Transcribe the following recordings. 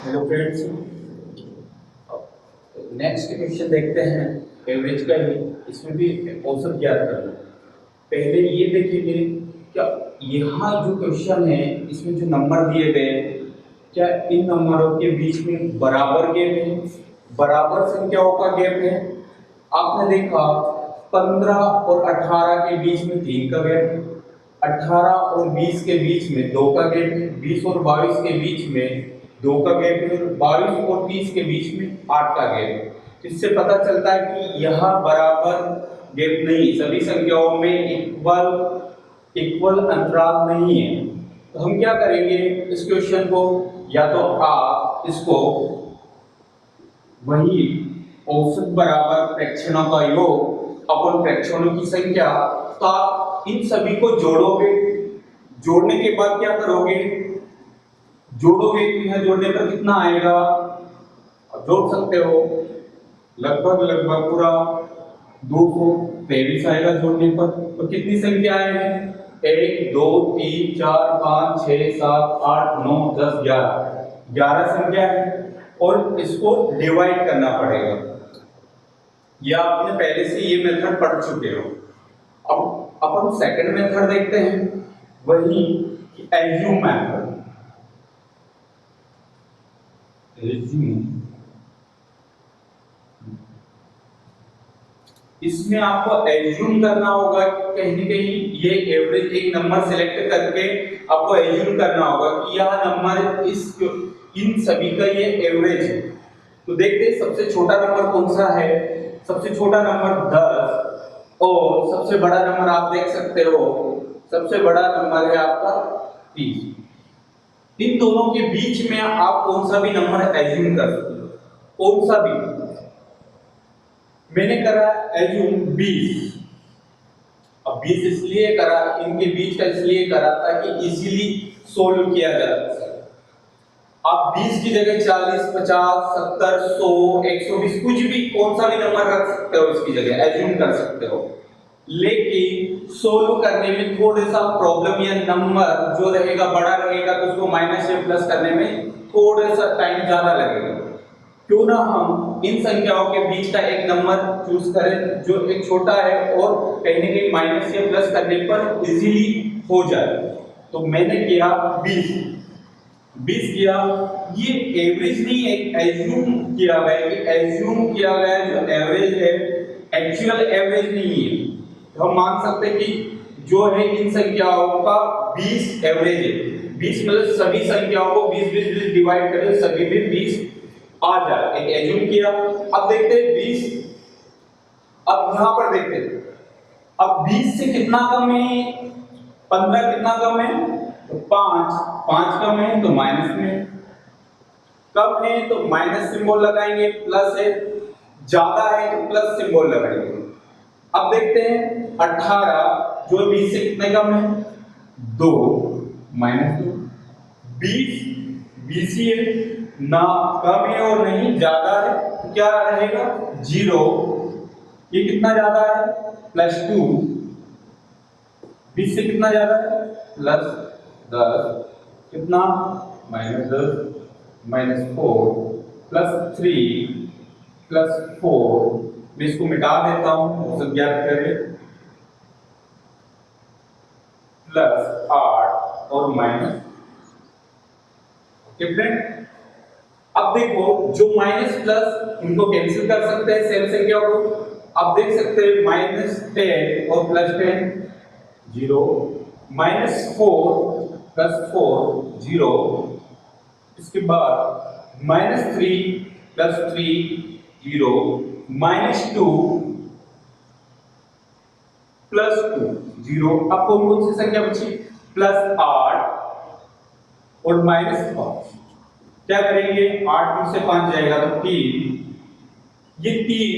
Hello friends, next question देखते हैं average का ही। इसमें भी औसत ज्ञात करना। पहले ये देखेंगे क्या यहाँ जो क्वेश्चन है इसमें जो नंबर दिए गए क्या इन नंबरों के बीच में बराबर गैप है, बराबर संख्याओं का गैप है। आपने देखा 15 और 18 के बीच में 3 का गैप है, 18 और 20 के बीच में 2 का गैप है, 20 और 22 के बीच में 2 का गैप है, 22 और 30 के बीच में 8 का गैप है। इससे पता चलता है कि यहाँ बराबर गैप नहीं, सभी संख्याओं में इक्वल अंतराल नहीं है। तो हम क्या करेंगे इस क्वेश्चन को, या तो आप इसको वही औसत बराबर फ्रैक्शनों का योग अपन फ्रैक्शनों की संख्या, तो आप इन सभी को जोड़ोगे। जोड़ने के बाद क्या करोगे, जोड़ोगे तो यहाँ जोड़ने पर कितना आएगा, आप जोड़ सकते हो लगभग पूरा 223 आएगा जोड़ने पर। तो कितनी संख्याएं हैं, 1 2 3 4 5 6 7 8 9 10 11 संख्या है और इसको डिवाइड करना पड़ेगा। या आपने पहले से ये मेथड पढ़ चुके हो। अब अपन सेकंड मेथड देखते हैं, वही एज्यूम मेथड। इसमें आपको एज्यूम करना होगा कि कहीं न कहीं ये एवरेज एक नंबर सेलेक्ट करके आपको एज्यूम करना होगा कि यह नंबर इन सभी का ये एवरेज है। तो देखते हैं सबसे छोटा नंबर कौन सा है। सबसे छोटा नंबर 10 और सबसे बड़ा नंबर आप देख सकते हो, सबसे बड़ा नंबर है आपका 30। इन दोनों के बीच में आप कौन सा भी नंबर एज्यूम कर सकते हो, कौन सा भी। मैंने करा एज्यूम 20। अब 20 इसलिए करा, इनके बीच का इसलिए करा ताकि इजीली सोल्व किया जा सके। आप 20 की जगह 40 50 70 100 120 कुछ भी कौन सा भी नंबर रख सकते हो, इसकी जगह एज्यूम कर सकते हो। लेकिन सोल्व करने में थोड़ा सा प्रॉब्लम, या नंबर जो रहेगा बड़ा रहेगा तो उसको माइनस या प्लस करने में थोड़ा सा टाइम ज्यादा लगेगा। क्यों ना हम इन संख्याओं के बीच का एक नंबर चूज करें जो एक छोटा है और कहीं ना कहीं माइनस या प्लस करने पर इजीली हो जाए। तो मैंने किया 20 किया। ये एवरेज नहीं है, एज्यूम किया गया है कि एज्यूम किया गया जो एवरेज है एक्चुअल एवरेज नहीं है। तो हम मान सकते हैं कि जो है इन संख्याओं का 20 एवरेज है। 20 मतलब सभी संख्याओं को 20 डिवाइड करें सभी में 20 आ जाए, एक एज्यूम किया। अब देखते हैं 20, अब यहां पर देखते हैं अब 20 से कितना कम है, 15 कितना कम है तो 5 कम है तो माइनस में, कम है तो माइनस सिंबल लगाएंगे, प्लस है ज्यादा है तो प्लस सिंबल लगाएंगे। अब देखते हैं 18 जो 20 से कितने कम है 2 -2, 20 ही है ना, कम है और नहीं ज्यादा है तो क्या रहेगा 0। ये कितना ज्यादा है +2, 20 से कितना ज्यादा है +10, कितना -10 -4 +3 +4। मैं इसको मिटा देता हूं, औसत ज्ञात करें +8 और माइनस। ओके फ्रेंड, अब देखो जो माइनस प्लस इनको कैंसिल कर सकते हैं सेम संख्या को। आप देख सकते हैं -10 और +10 0, -4 +4 0, इसके बाद -3 +3 0, -2 +2 0। अब कौन सी संख्या बची +8 और -5। क्या करेंगे 8 में से 5 जाएगा तो 3, ये 3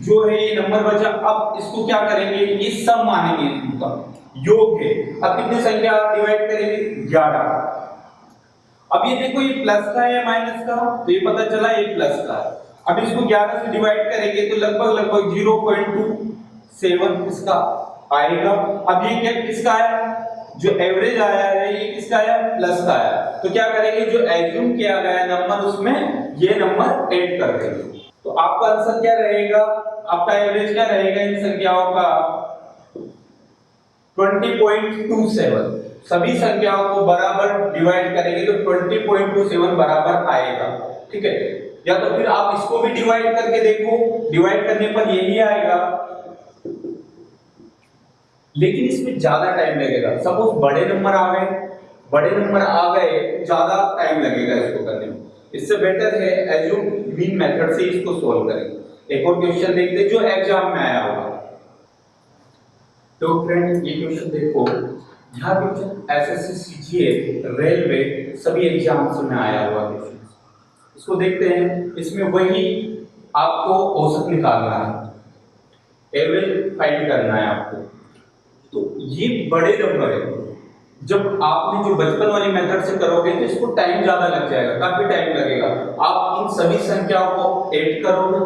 जो है ये नंबर बचा। अब इसको क्या करेंगे, ये सब मानेंगे, इनका योग है। अब कितनी संख्या डिवाइड करेंगे 11। अब ये देखो ये प्लस का है या माइनस का, तो ये पता चला ये प्लस का है। अब इसको 11 से डिवाइड करेंगे तो लगभग 0.27 इसका आएगा। अब ये क्या किसका है जो एवरेज आया है ये किसका आया, प्लस का आया। तो क्या करेंगे, जो एज्यूम किया गया नंबर उसमें ये नंबर ऐड कर देंगे। तो आपका आंसर क्या रहेगा, आपका एवरेज क्या रहेगा इन संख्याओं का 20.27। सभी संख्याओं को बराबर डिवाइड करेंगे तो 20.27 बराबर आएगा। ठीक है, या तो फिर आप इसको भी डिवाइड करके देखो, डिवाइड करने पर यही आएगा, लेकिन इसमें ज्यादा टाइम लगेगा। सपोज बड़े नंबर आ गए ज्यादा टाइम लगेगा इसको करने में। इससे बेटर है एज्यूम मीन मेथड से इसको सोल्व करेंगे। एक और क्वेश्चन देखते हैं जो एग्जाम में आया होगा। तो फ्रेंड ये क्वेश्चन देखो, यहाँ क्वेश्चन एसएससी, सीजीएल, रेलवे सभी एग्जाम्स में आया हुआ क्वेश्चन। इसको देखते हैं, इसमें वही आपको औसत निकालना है, एवरेज फाइंड करना है आपको। तो ये बड़े नंबर है, जब आपने जो बचपन वाली मेथड से करोगे तो इसको टाइम ज्यादा लग जाएगा, काफी टाइम लगेगा। आप इन सभी संख्याओं को ऐड करोगे,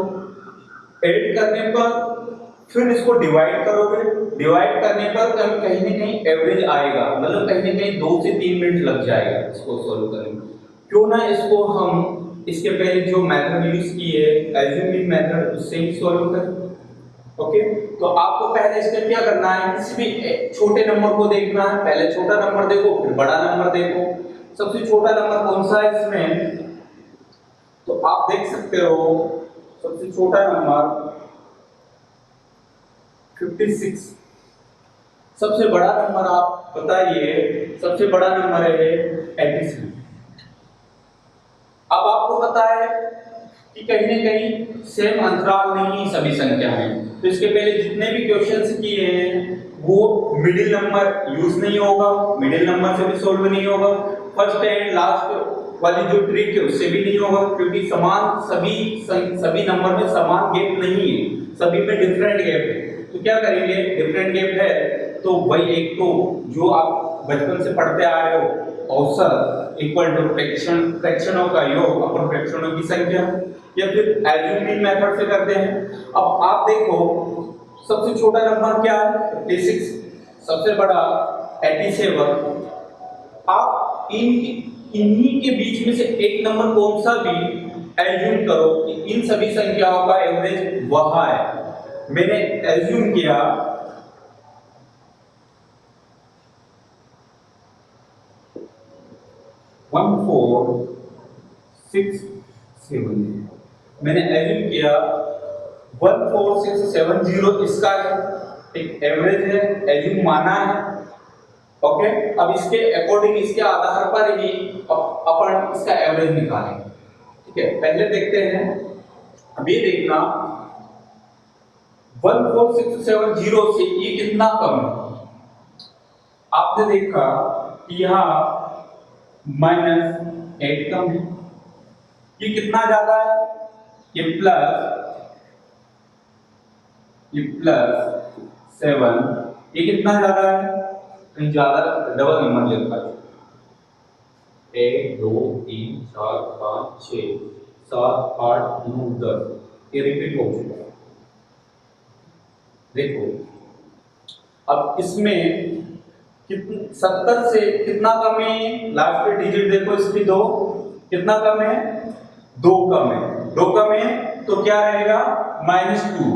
ऐड करने पर फिर इसको डिवाइड करोगे, डिवाइड करने पर कहीं न कहीं एवरेज आएगा, मतलब कहीं न कहीं 2 से 3 मिनट लग जाएगा इसको सोल्व करने में। क्यों ना इसको हम इसके पहले जो मेथड यूज की है एज्यूमिंग मेथड, उससे ही सोल्व करें। ओके, तो आपको पहले इसमें क्या करना है, किसी भी छोटे नंबर को देखना है। पहले छोटा नंबर देखो, फिर बड़ा नंबर देखो। सबसे छोटा नंबर कौन सा है इसमें, तो आप देख सकते हो सबसे छोटा नंबर 56। सबसे बड़ा नंबर आप बताइए, सबसे बड़ा नंबर है 83। अब आपको पता है कि कहीं न कहीं सेम अंतराल नहीं सभी संख्या में, तो इसके पहले जितने भी क्वेश्चंस किए हैं वो मिडिल नंबर यूज नहीं होगा, मिडिल नंबर से भी सोल्व नहीं होगा, फर्स्ट एंड लास्ट वाली जो ट्रिक है उससे भी नहीं होगा, क्योंकि समान सभी नंबर में समान गैप नहीं है, सभी में डिफरेंट गैप है। तो क्या करेंगे, डिफरेंट गैप है तो वही एक तो जो आप बचपन से पढ़ते आ रहे हो औसत इक्वल टू फ्रैक्शनों का योग अपन फ्रैक्शनों की संख्या, या फिर एज्यूमिंग मेथड से करते हैं। अब आप देखो सबसे छोटा नंबर क्या है 56, सबसे बड़ा 87। आप इन्हीं के बीच में से एक नंबर कौन सा भी एज्यूम करो कि इन सभी संख्याओं का एवरेज वह है। मैंने एज्यूम किया 1467, मैंने एज्यूम किया 14670 इसका है, एक एवरेज है, एज्यूम माना है। ओके, अब इसके अकॉर्डिंग, इसके आधार पर ही अपन इसका एवरेज निकालेंगे। ठीक है, पहले देखते हैं, अभी देखना 14670 से ये कितना कम है। आपने देखा कि यहाँ -8 कम है, ये कितना ज्यादा है, ये +7, ये कितना ज्यादा है, कहीं ज्यादा डबल नंबर लिखा है 1 2 3 4 5 6 7 8 9 10, ये रिपीट हो चुका है। देखो अब इसमें 70 से कितना कम है, लास्ट पे डिजिट देखो इसकी 2, कितना कम है, 2 कम है, 2 कम है तो क्या रहेगा -2।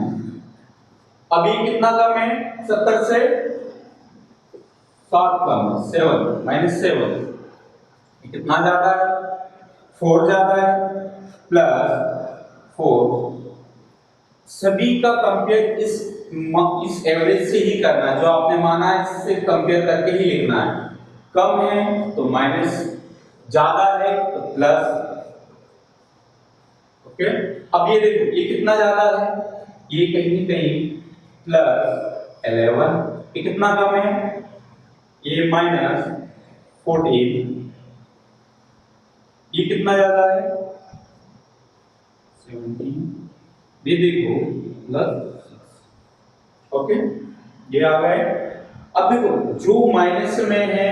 अभी कितना कम है 70 से, 7 कम, 7 कितना ज्यादा है, 4 ज्यादा है, +4। सभी का कंपेयर इस एवरेज से ही करना है, जो आपने माना है इससे कंपेयर करके ही लिखना है। कम है तो माइनस, ज्यादा है तो प्लस। ओके, अब ये देखो ये कितना ज्यादा है, ये कहीं न कहीं +11, ये कितना कम है, ये -14, ये कितना ज्यादा है 17, ये देखो +6। ओके, ये आ गए। अब देखो जो माइनस में है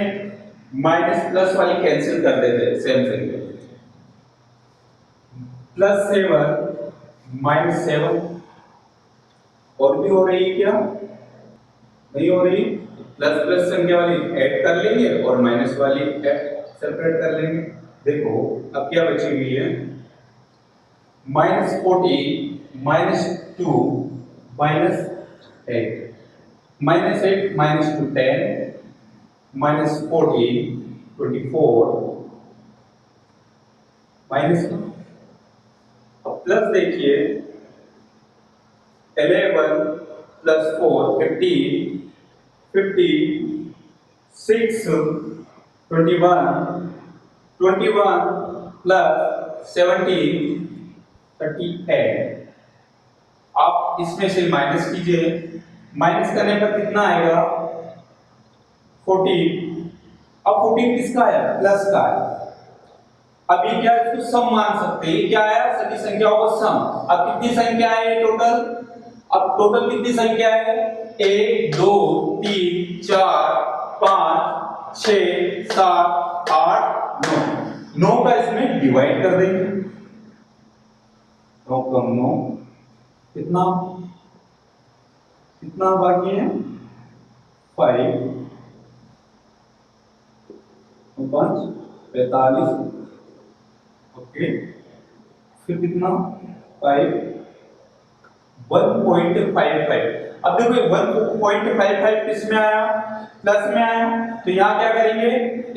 माइनस प्लस वाली कैंसिल कर देते हैं, सेम संख्या +7 -7, और भी हो रही है क्या, नहीं हो रही, प्लस प्लस संख्या वाली ऐड कर लेंगे और माइनस वाली सेपरेट कर लेंगे। देखो अब क्या बची हुई है, -14 -2 -8, -8 -2 10, -14 24 माइनस, अब प्लस देखिए 11 प्लस 4 15 50 6 21 21 प्लस 17 38। आप इसमें से माइनस कीजिए, माइनस करने पर कितना आएगा 14। अब 14 किसका है, प्लस का है। अब ये क्या है, इसको सम मान सकते हैं, ये क्या है सभी संख्याओं का सम। अब कितनी संख्या है टोटल, अब टोटल कितनी संख्या है 1 2 3 4 5 6 7 8 9 9 का इसमें डिवाइड कर देंगे, 9 कम 9 कितना कितना बाकी है 5 5 45, ओके फिर कितना 5 1.55। अब देखो 1.55 किस में आया, प्लस में आया, तो यहां क्या करेंगे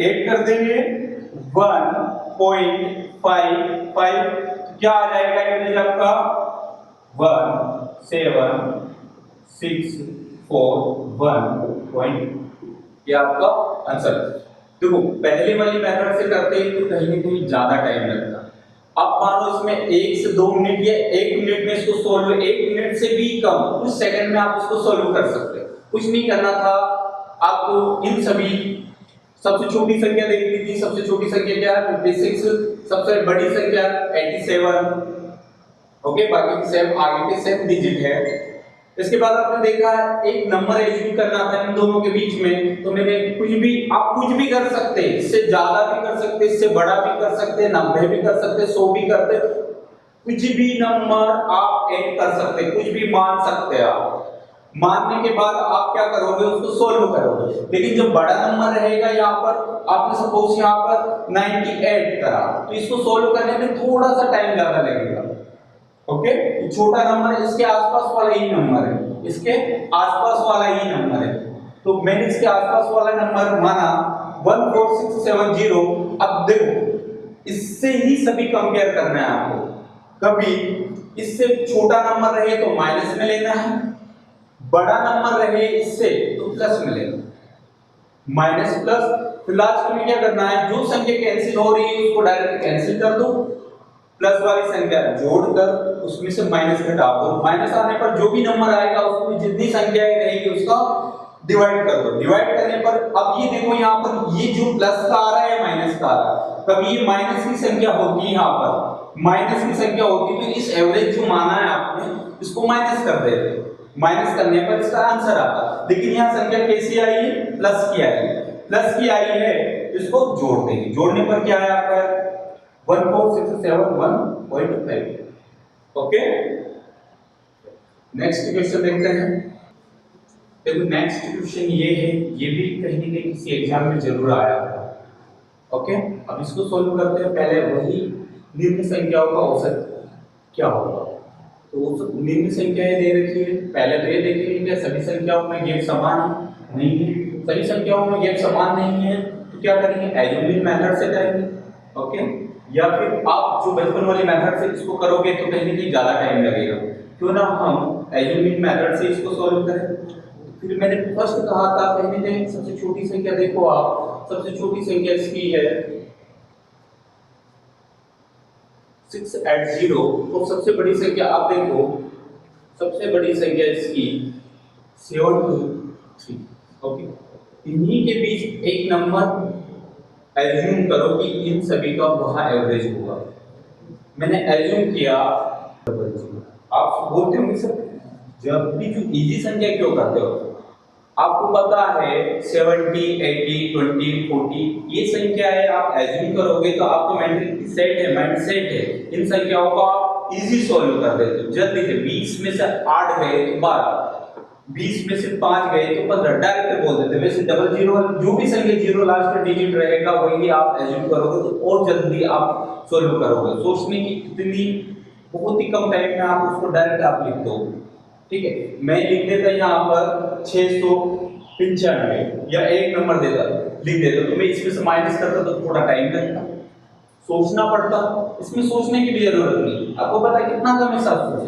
ऐड कर देंगे 1.55, क्या आ जाएगा एवरेज आपका 1761 ये आपका आंसर। देखो पहले वाली मेथड से करते हैं तो कहीं ना कहीं ज्यादा टाइम लगता। अब मान लो इसमें 1 से 2 मिनट या 1 मिनट में इसको सोल्व, 1 मिनट से भी कम कुछ सेकंड में आप इसको सोल्व कर सकते हो। कुछ नहीं करना था आपको, इन सभी सबसे छोटी संख्या देख ली थी, सबसे छोटी संख्या क्या है 56, सबसे बड़ी संख्या 87, ओके बाकी सेम आगे के सेम डिजिट है। इसके बाद आपने देखा एक नंबर एज्यूम करना था इन दोनों के बीच में, तो मैंने कुछ भी, आप कुछ भी कर सकते हैं, इससे ज्यादा भी कर सकते हैं, इससे बड़ा भी कर सकते हैं, 90 भी कर सकते हैं, 100 भी करते, कुछ भी नंबर आप ऐड कर सकते हैं, कुछ भी मान सकते हैं आप। मानने के बाद आप क्या करोगे उसको सोल्व करोगे। लेकिन जब बड़ा नंबर रहेगा यहाँ पर, आपने सपोज यहाँ पर 98 करा, तो इसको सोल्व करने में थोड़ा सा टाइम ज्यादा लगेगा, ओके छोटा नंबर इसके आसपास वाला ही नंबर है, इसके आसपास वाला ही नंबर है, तो मैंने इसके आसपास वाला नंबर माना 14670। अब देखो इससे ही सभी कंपेयर करना है आपको, कभी इससे छोटा नंबर रहे तो माइनस में लेना है, बड़ा नंबर रहे इससे तो प्लस में लेना, माइनस प्लस। फिर लास्ट में क्या करना है, जो संख्या कैंसिल हो रही है उसको डायरेक्ट कैंसिल कर दो, प्लस वाली संख्या जोड़कर उसमें से माइनस घटा दो, माइनस आने पर जो भी नंबर आएगा उसमें जितनी संख्याएं रहेगी उसका डिवाइड कर दो। डिवाइड करने पर अब ये देखो यहाँ पर ये जो प्लस का आ रहा है माइनस का आ रहा है, कभी ये माइनस की संख्या होती है, यहाँ पर माइनस की संख्या होती है तो इस एवरेज जो माना है आपने इसको माइनस कर देते, माइनस करने पर इसका आंसर आता। लेकिन यहाँ संख्या कैसी आई है, प्लस की आई है, प्लस की आई है इसको जोड़ देंगे, जोड़ने पर क्या है आपका 14671.5, ओके। नेक्स्ट क्वेश्चन देखते हैं। देखो नेक्स्ट क्वेश्चन ये है, ये भी कहीं ना कहीं किसी एग्जाम में जरूर आया है, ओके। अब इसको सोल्व करते हैं। पहले वही निम्न संख्याओं का औसत क्या होगा, तो औसत निम्न संख्याएं दे रखी है, पहले तो ये देखेंगे कि सभी संख्याओं में गैप समान नहीं है, सभी संख्याओं में गैप समान नहीं है तो क्या करेंगे एल्जेब्रिक मेथड से करेंगे, ओके। या फिर आप जो बचपन वाली मेथड से इसको करोगे तो कहीं ना कहीं ज्यादा टाइम लगेगा, क्यों ना हम एल्जेब्रिक मेथड से इसको सॉल्व करें। फिर मैंने फर्स्ट कहा था कहीं ना कहीं सबसे छोटी संख्या देखो आप, सबसे छोटी संख्या इसकी है 680 और सबसे बड़ी संख्या आप देखो, सबसे बड़ी संख्या इसकी 723, ओके। इन्हीं के बीच एक नंबर एज्यूम करो कि इन सभी का वहां एवरेज होगा। मैंने एज्यूम किया, आप बोलते होंगे सर जब भी जो इजी संख्या क्यों करते हो, आपको पता है 70 80 20 40 ये संख्या है, आप एज्यूम करोगे तो आपको मेंटली सेट है, माइंड सेट है, इन संख्याओं को आप इजी सॉल्व कर देते हो जल्दी से। 20 में से 8 गए तो 12, 20 में से 5 गए तो 15 डायरेक्ट बोल देते। वैसे डबल जीरो जो भी संख्या जीरो लास्ट डिजिट रहेगा वही आप एज्यूम करोगे तो और जल्दी आप सॉल्व करोगे। सोचने की इतनी बहुत ही कम टाइम में आप उसको डायरेक्ट आप लिख दो। ठीक है, मैं लिख देता यहाँ पर 695 या एक नंबर देता लिख देता, तो मैं इसमें से माइनस करता तो थोड़ा टाइम लगता, सोचना पड़ता। इसमें सोचने की भी जरूरत नहीं, आपको पता है कितना कम है 700 से।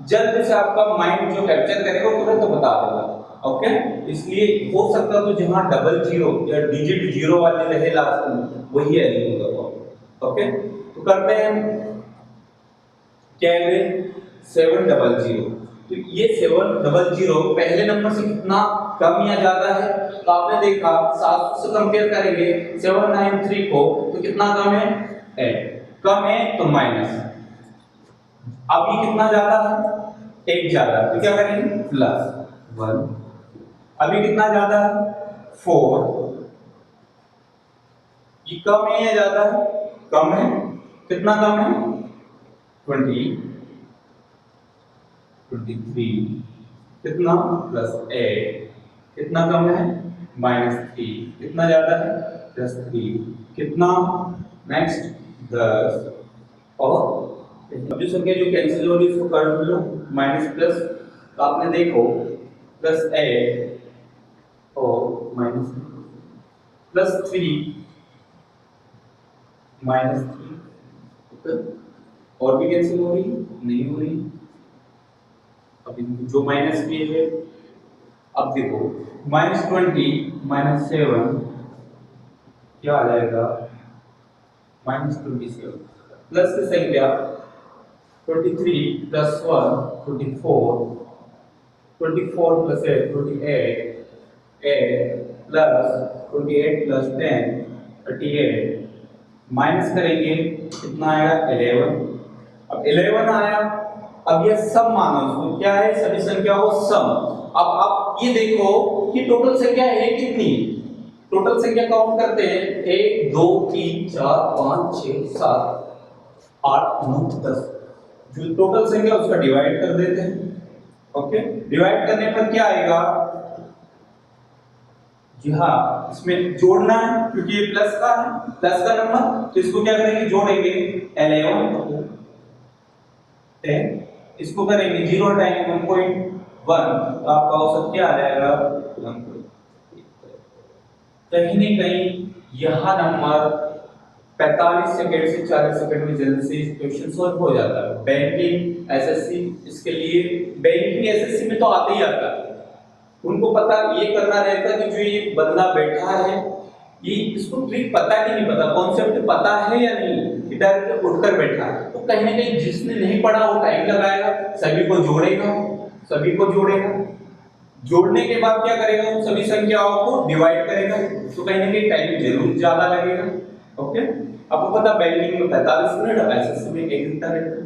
जल्दी से आपका माइंड जो कैप्चर करेगा वो तुरंत बता देगा। ओके, इसलिए हो सकता तो जहां डबल जीरो या डिजिट जीरो वाले रहे लास्ट में वही एडिंग होगा। ओके, तो करते हैं क्या है 700। तो ये 700 पहले नंबर से कितना कम या ज्यादा है, तो आपने देखा 700 से कंपेयर करेंगे 793 को तो कितना कम है 8, कम है तो माइनस। अब ये कितना ज्यादा है 1 ज्यादा, तो क्या करेंगे प्लस 1। अभी कितना ज्यादा है 4, ये कम है या ज्यादा है, कम है, कितना कम है 20, 23, कितना प्लस 8, कितना कम है -3, कितना ज्यादा है +3, कितना नेक्स्ट 10। और अब जो संख्या जो कैंसिल हो रही है उसको कर लो माइनस प्लस, तो आपने देखो +8 और माइनस +3 -3। ओके, और भी कैंसिल हो रही नहीं हो रही। अब जो माइनस किए है, अब देखो -20 -7 क्या आ जाएगा -27, प्लस की संख्या 23 + 1 24, 24 + 8 28, 8 + 28 + 10 38, माइनस करेंगे कितना आएगा 11। अब 11 आया, अब ये सम मानो इसको, क्या है सभी संख्या को सम। अब आप ये देखो कि टोटल संख्या है कितनी, टोटल संख्या काउंट करते हैं 1 2 3 4 5 6 7 8 9 10, जो टोटल संख्या उसका डिवाइड कर देते हैं। ओके, डिवाइड करने पर क्या आएगा, जी हाँ इसमें जोड़ना है क्योंकि ये प्लस का है, प्लस का नंबर, तो इसको क्या करेंगे जोड़ेंगे 11 को 10, इसको करेंगे 0 हटाएंगे 1.1, तो आपका औसत क्या आ जाएगा 1.1। कहीं न कहीं यह नंबर 45 सेकंड से 40 सेकंड में जल्दी से क्वेश्चन सॉल्व हो जाता है। बैंकिंग एसएससी इसके लिए, बैंकिंग एसएससी में तो आते ही आता है, उनको पता ये करना रहता है कि जो ये बंदा बैठा है ये इसको ट्रिक पता कि नहीं पता, कॉन्सेप्ट पता है या नहीं, कि डायरेक्ट उठकर बैठा है। तो कहीं ना कहीं जिसने नहीं पढ़ा वो टाइम लगाएगा, सभी को जोड़ेगा, सभी को जोड़ेगा, जोड़ने के बाद क्या करेगा उन सभी संख्याओं को डिवाइड करेगा, तो कहीं ना कहीं टाइम जरूर ज्यादा लगेगा। ओके, आपको पता बैंकिंग में 45 मिनट, एसएससी में 1 घंटा रहता है,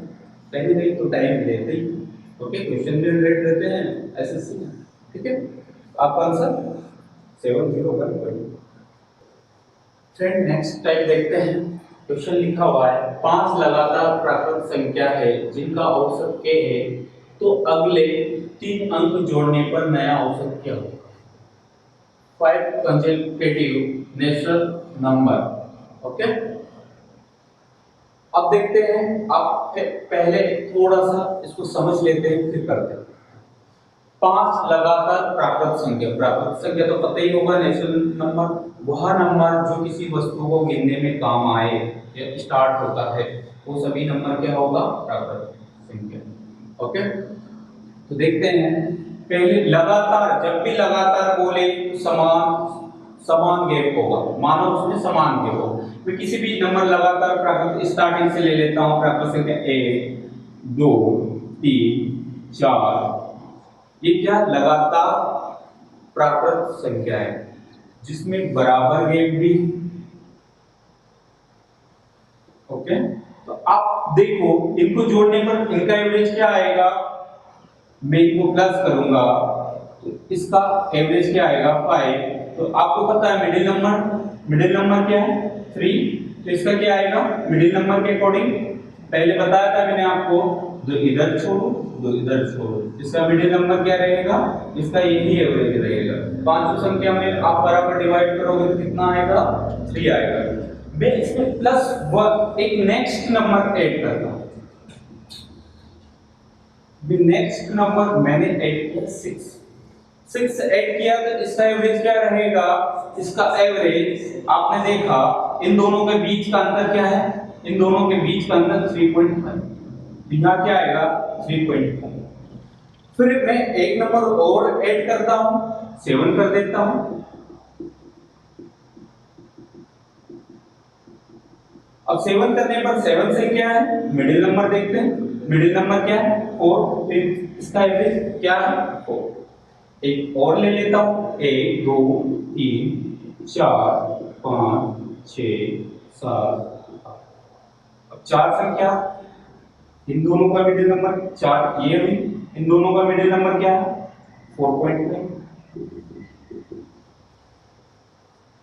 कहीं ना कहीं तो टाइम लेते ही। ओके, क्वेश्चन भी रिलेटेड रहते हैं एसएससी में। ठीक है, आपका आंसर 701। फ्रेंड नेक्स्ट टाइप देखते हैं, क्वेश्चन लिखा हुआ है 5 लगातार प्राकृत संख्या है जिनका औसत k है, तो अगले 3 अंक जोड़ने पर नया औसत क्या होगा। 5 कंसेक्यूटिव नेचुरल नंबर। ओके, अब देखते हैं, आप पहले थोड़ा सा इसको समझ लेते हैं फिर करते हैं। 5 लगातार प्राकृत संख्या तो पता ही होगा, नेचुरल नंबर वह नंबर जो किसी वस्तु को गिनने में काम आए या स्टार्ट होता है, वो सभी नंबर क्या होगा प्राकृत संख्या। ओके, तो देखते हैं पहले लगातार, जब भी लगातार बोले समान गैप होगा, मानो उसमें समान गैप हो, मैं किसी भी नंबर लगातार प्राकृत स्टार्टिंग से ले लेता हूं, प्राकृत संख्या 1 2 3 4, ये क्या लगातार प्राकृत संख्या है जिसमें बराबर गैप भी। ओके, तो आप देखो इनको जोड़ने पर इनका एवरेज क्या आएगा, मैं इनको प्लस करूंगा तो इसका एवरेज क्या आएगा 5। तो आपको पता है मिडिल नंबर क्या है 3, तो इसका क्या आएगा मिडिल नंबर के अकॉर्डिंग, पहले बताया था मैंने आपको दो इधर छोड़ो, दो इधर छोड़ो, इसका मिडिल नंबर क्या रहेगा, इसका यही एवरेज रहेगा। पांचों संख्या में आप बराबर डिवाइड करोगे तो कितना आएगा, 3 आएगा। मैं इसमें प्लस एक नेक्स्ट नंबर ऐड करता हूं। नेक्स्ट नंबर मैंने ऐड किया 6 ऐड किया तो इसका एवरेज क्या रहेगा, इसका एवरेज आपने देखा इन दोनों के बीच का अंतर क्या है, इन दोनों के बीच का अंतर 3.5, यहाँ क्या आएगा 3.5। फिर मैं एक नंबर और ऐड करता हूं, 7 कर देता हूं। अब 7 करने पर 7 से क्या है, मिडिल नंबर देखते हैं, मिडिल नंबर क्या है 4, फिर इसका एवरेज क्या है 4। एक और ले लेता हूं, 1 2 3 4 5 6 7। अब 4 संख्या, इन दोनों का मिडिल नंबर 4 ये हुई, इन दोनों का मिडिल नंबर क्या है 4.5।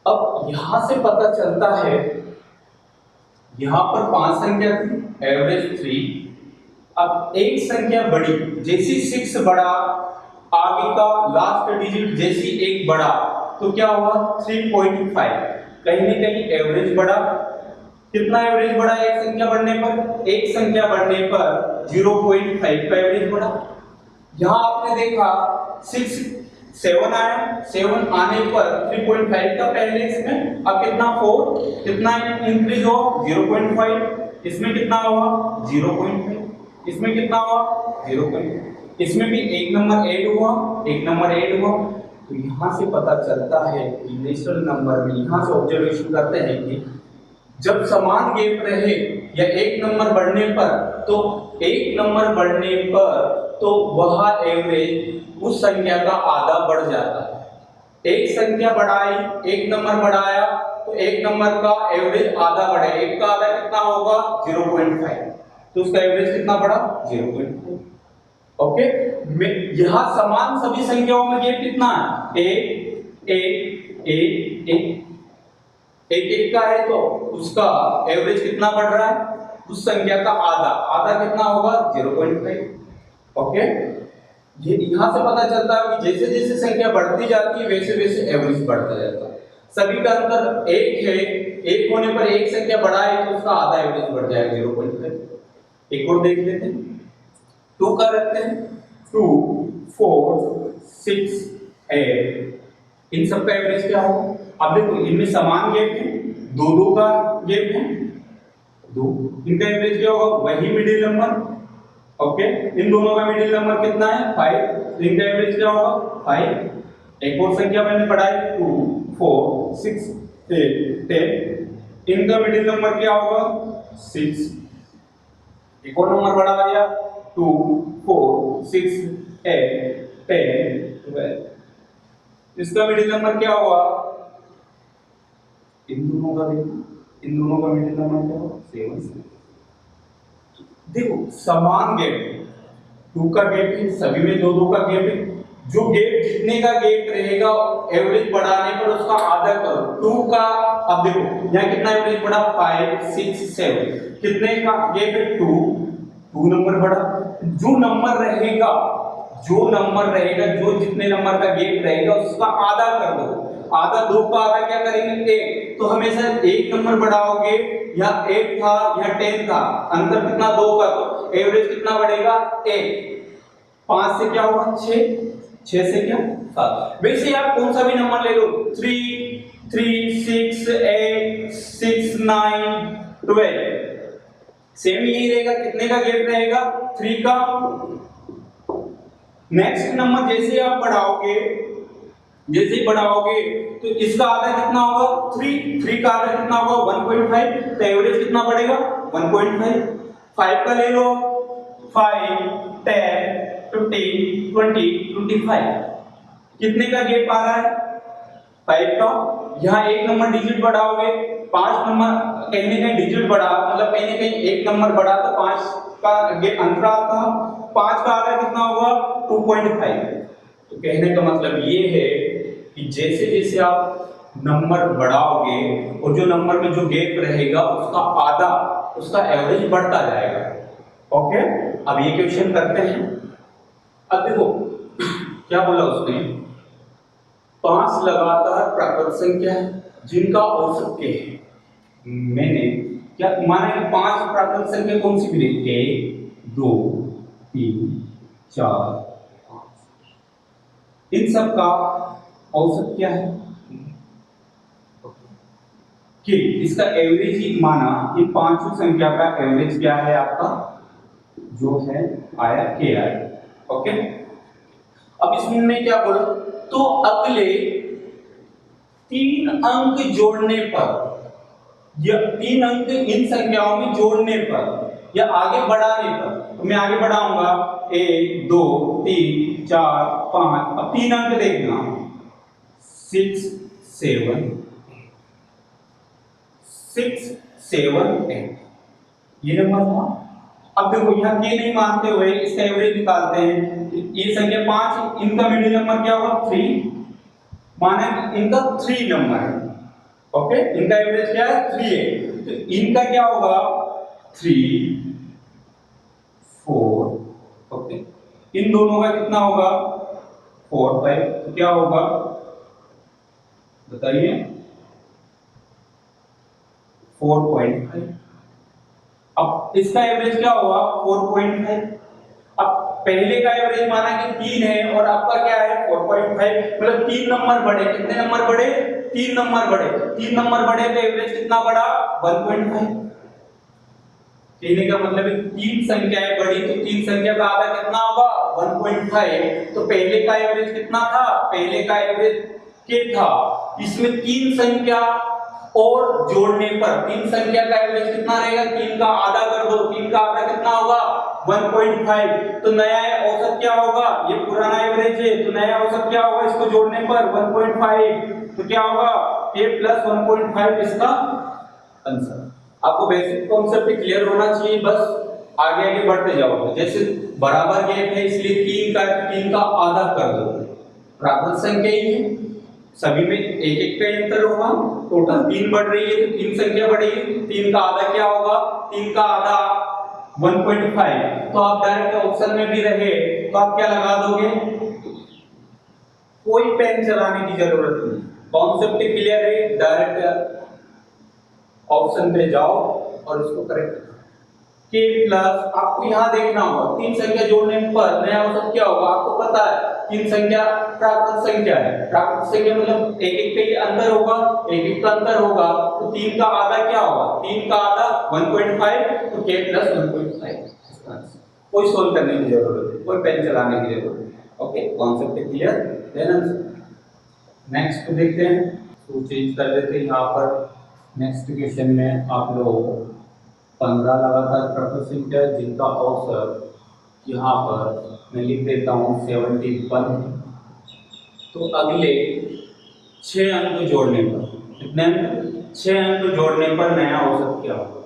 अब यहां से पता चलता है, यहां पर 5 संख्या थी, एवरेज 3। अब एक संख्या बढ़ी, जैसी 6 बढ़ा, आगे का लास्ट डिजिट जैसी एक बढ़ा तो क्या हुआ 3.5, कहीं ना कहीं एवरेज बढ़ा। कितना एवरेज बढ़ा एक संख्या बढ़ने पर, एक संख्या बढ़ने पर 0.5 का एवरेज बढ़ा। यहां आपने देखा 7 आया, 7 आने पर 3.5 का पहले इसमें, अब कितना 4, कितना इंक्रीज हो 0.5, इसमें कितना हुआ 0.5, इसमें कितना हुआ 0.5, इसमें भी एक नंबर ऐड हुआ, एक नंबर ऐड हुआ। तो यहां से पता चलता है कि नेचुरल नंबर में, यहां से ऑब्जर्वेशन करते हैं कि जब समान गैप रहे या एक नंबर बढ़ने पर, तो एक नंबर बढ़ने पर तो वह एवरेज उस संख्या का आधा बढ़ जाता है। एक संख्या बढ़ाई, एक नंबर बढ़ाया तो एक नंबर का एवरेज आधा बढ़े, एक का आधा कितना होगा 0.5, तो उसका एवरेज कितना बढ़ा 0.5। ओके, यहां समान सभी संख्याओं में गैप कितना है, एक एक एक एक एक एक का है, तो उसका एवरेज कितना बढ़ रहा है, उस संख्या का आधा, आधा कितना होगा 0.5। ओके, ये यहां से पता चलता है कि जैसे जैसे संख्या बढ़ती जाती है वैसे वैसे एवरेज बढ़ता जाता है। सभी का अंतर एक है, एक होने पर एक संख्या बढ़ा है तो उसका आधा एवरेज बढ़ जाएगा 0.5। एक और देख लेते हैं, 2 का रखते हैं, 2 4 6 8, इन सब का एवरेज क्या होगा। अब देखो इनमें समान गैप है, 2 का गैप है, 2, इनका एवरेज क्या होगा वही मिडिल नंबर। ओके, इन दोनों का मिडिल नंबर कितना है 5, तो इनका एवरेज क्या होगा 5। एक और संख्या मैंने पढ़ाई 2 4 6 8 10, इनका मिडिल नंबर क्या होगा 6। एक और नंबर बढ़ा दिया 2 4 6 8 10 12, इसका मिडिल नंबर क्या हुआ, इन दोनों का देखो, इन दोनों का मिडिल नंबर क्या होगा 7। देखो समान गैप, 2 का गैप है, सभी में 2 का गैप है, जो गैप जितने का गैप रहेगा एवरेज बढ़ाने पर उसका आधा करो। 2 का, अब देखो यहाँ कितना एवरेज बढ़ा 5 6 7, कितने का गैप है 2 नंबर बढ़ा। जो नंबर रहेगा, जो जितने नंबर का गैप रहेगा उसका आधा कर दो, आधा 2 का आधा क्या करेंगे 1, तो हमेशा एक नंबर बढ़ाओगे, या 8 था या 10 था, अंतर कितना 2 का, तो एवरेज कितना बढ़ेगा 1। 5 से क्या होगा 6, 6 से क्या 7। वैसे आप कौन सा भी नंबर ले लो, 3 3 6 8 6 9 12, सेम यही रहेगा, कितने का गैप रहेगा 3 का। नेक्स्ट नंबर जैसे आप बढ़ाओगे तो इसका आधा कितना होगा 3 का आधा कितना होगा 1.5, तो एवरेज कितना बढ़ेगा 1.5। 5 का ले लो, 5 10 15 20 25, कितने का गैप आ रहा है 5 का। यहाँ एक नंबर डिजिट बढ़ाओगे, 5 नंबर कहीं ना कहीं डिजिट बढ़ा, मतलब कहीं ना कहीं एक नंबर बढ़ा तो 5 का गैप अंतराल था, 5 का आधा कितना होगा 2.5। तो कहने का मतलब ये है कि जैसे जैसे आप नंबर बढ़ाओगे और जो नंबर में जो गैप रहेगा उसका आधा, उसका एवरेज बढ़ता जाएगा। ओके, अब ये क्वेश्चन करते हैं। अब देखो क्या बोला उसने, 5 लगातार प्राकृत संख्या है जिनका औसत k है। मैंने क्या माना कि 5 प्राकृत संख्या कौन सी मिली, 1 2 3 4 5, इन सब का औसत क्या है कि इसका एवरेज ही माना, इन पांचों संख्या का एवरेज क्या है आपका, जो है आया के आया। ओके, अब इसमें क्या बोला, तो अगले 3 अंक जोड़ने पर या 3 अंक इन संख्याओं में जोड़ने पर या आगे बढ़ाने पर, तो मैं आगे बढ़ाऊंगा 1 2 3 4 5, अब 3 अंक देखना 6 7 6 7 8, ये नंबर हुआ। अब देखो यहाँ के नहीं मानते हुए इसका एवरेज निकालते हैं, ये संख्या 5, इनका मिडिल नंबर क्या होगा 3, माने इनका 3 नंबर है। ओके, इनका एवरेज क्या है 3 है, तो इनका क्या होगा 3 4, ओके, इन दोनों का कितना होगा 4 5, तो क्या होगा बताइए 4.5। अब इसका एवरेज क्या होगा 4.5। अब पहले का एवरेज माना कि 3 है और आपका क्या है 4.5, मतलब 3 नंबर बढ़े, कितने नंबर बढ़े 3 नंबर बढ़े, 3 नंबर बढ़े तो एवरेज कितना बढ़ा 1.5। कहने का मतलब है 3 संख्याएं बढ़ी तो 3 संख्या का आधा कितना होगा 1.5, तो पहले का एवरेज कितना था, पहले का एवरेज के था, इसमें 3 संख्या और जोड़ने पर 3 संख्या का एवरेज कितना रहेगा, 3 का आधा कर दो, 3 का आधा कितना होगा 1.5, तो नया औसत क्या होगा, ये पुराना एवरेज है तो नया औसत क्या होगा, इसको जोड़ने पर 1.5, तो क्या होगा k प्लस 1.5 इसका आंसर। आपको बेसिक कॉन्सेप्ट क्लियर होना चाहिए, बस आगे आगे बढ़ते जाओगे। जैसे बराबर गैप है इसलिए 3 का आधा कर दो, प्राकृत संख्या ही है, सभी में एक एक का अंतर होगा, टोटल 3 बढ़ रही है तो 3 संख्या बढ़ेगी, 3 का आधा क्या होगा, 3 का आधा 1.5, तो आप डायरेक्ट ऑप्शन में भी रहे तो आप क्या लगा दोगे, कोई पेन चलाने की जरूरत नहीं, कॉन्सेप्ट क्लियर है, डायरेक्ट ऑप्शन पे जाओ और इसको करेक्ट करो। k प्लस आपको यहां देखना होगा 3 संख्या जोड़ने पर नया औसत क्या होगा, आपको पता है 3 संख्या प्राकृत संख्या है, प्राकृत संख्या मतलब एक एक का ही अंतर होगा, एक एक का अंतर होगा, तो 3 का आधा क्या होगा, 3 का आधा 1.5, तो k प्लस 1.5। कोई सोल्व करने की जरूरत है, कोई पेन चलाने की जरूरत है। Okay, concept clear, then answer next देखते हैं, तो चेंज कर देते हैं यहां पर। नेक्स्ट क्वेश्चन में आप लोग 15 लगातार प्राकृत संख्या जिनका औसत यहाँ पर मैं लिख देता हूँ 71, तो अगले 6 अंक जोड़ने पर कितने अंक, 6 अंक जोड़ने पर नया औसत क्या होगा,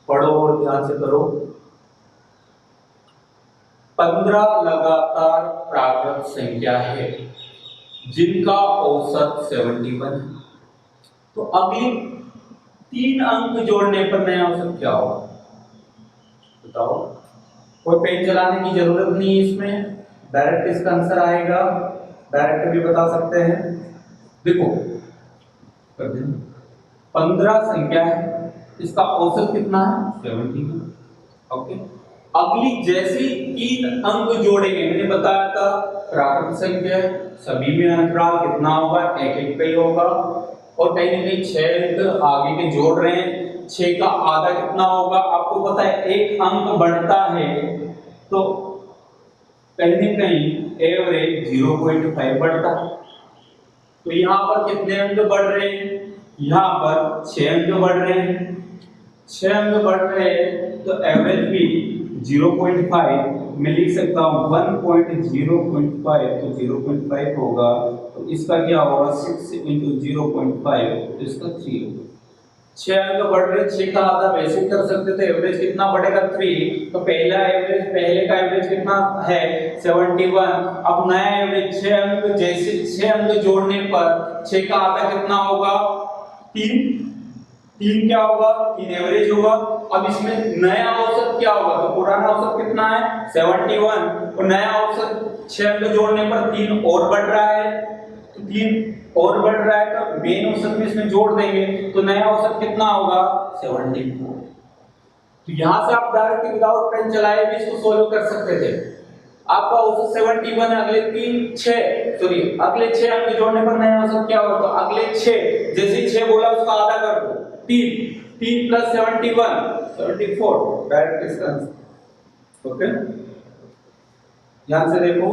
पढ़ो और ध्यान से करो। 15 लगातार प्राकृत संख्या है जिनका औसत 71 है, तो अगले 3 अंक जोड़ने पर नया औसत क्या होगा बताओ। कोई पेन चलाने की जरूरत नहीं है इसमें, डायरेक्ट इसका आंसर आएगा, डायरेक्ट भी बता सकते हैं। देखो 15 संख्या है, इसका औसत कितना है 70। ओके, अगली जैसे 3 अंक जोड़ेंगे, मैंने बताया था प्राकृत संख्या सभी में अंतराल कितना होगा, एक एक पे ही होगा, और कहीं ना कहीं 6 अंक आगे के जोड़ रहे हैं, 6 का आधा कितना होगा, आपको पता है 1 अंक बढ़ता है तो कहीं ना कहीं एवरेज 0.5 बढ़ता है, तो यहाँ पर कितने अंक बढ़ रहे हैं, यहाँ पर 6 अंक बढ़ रहे हैं, 6 अंक बढ़ रहे हैं तो एवरेज भी 0.5 मैं लिख सकता हूँ 1.0.5, तो 0.5 होगा, तो इसका क्या होगा 6 × 0.5, तो इसका 3 होगा। 6 अंक बढ़ रहे, 6 का आधा वैसे कर सकते थे, एवरेज कितना बढ़ेगा 3, तो पहले का एवरेज कितना है 71, अब नया एवरेज 6 अंक, जैसे 6 अंक जोड़ने पर 6 का आधा कितना होगा 3, 3 क्या होगा, 3 एवरेज होगा। अब इसमें नया औसत क्या होगा, तो पुराना औसत कितना है 71 और नया औसत 6 को जोड़ने पर 3 और बढ़ रहा है, तो 3 और बढ़ रहा है तो मेन औसत में इसमें जोड़ देंगे तो नया औसत कितना होगा 74। तो यहां से आप डायरेक्ट विदाउट पेन चलाए भी इसको सॉल्व कर सकते थे। आपका औसत 71 अगले 6 अंक जोड़ने पर नया औसत क्या होगा, तो अगले 6 जैसे 6 बोला उसका आधा कर दो 3 प्लस 71 74 डायरेक्ट इसका आंसर। ओके ध्यान से देखो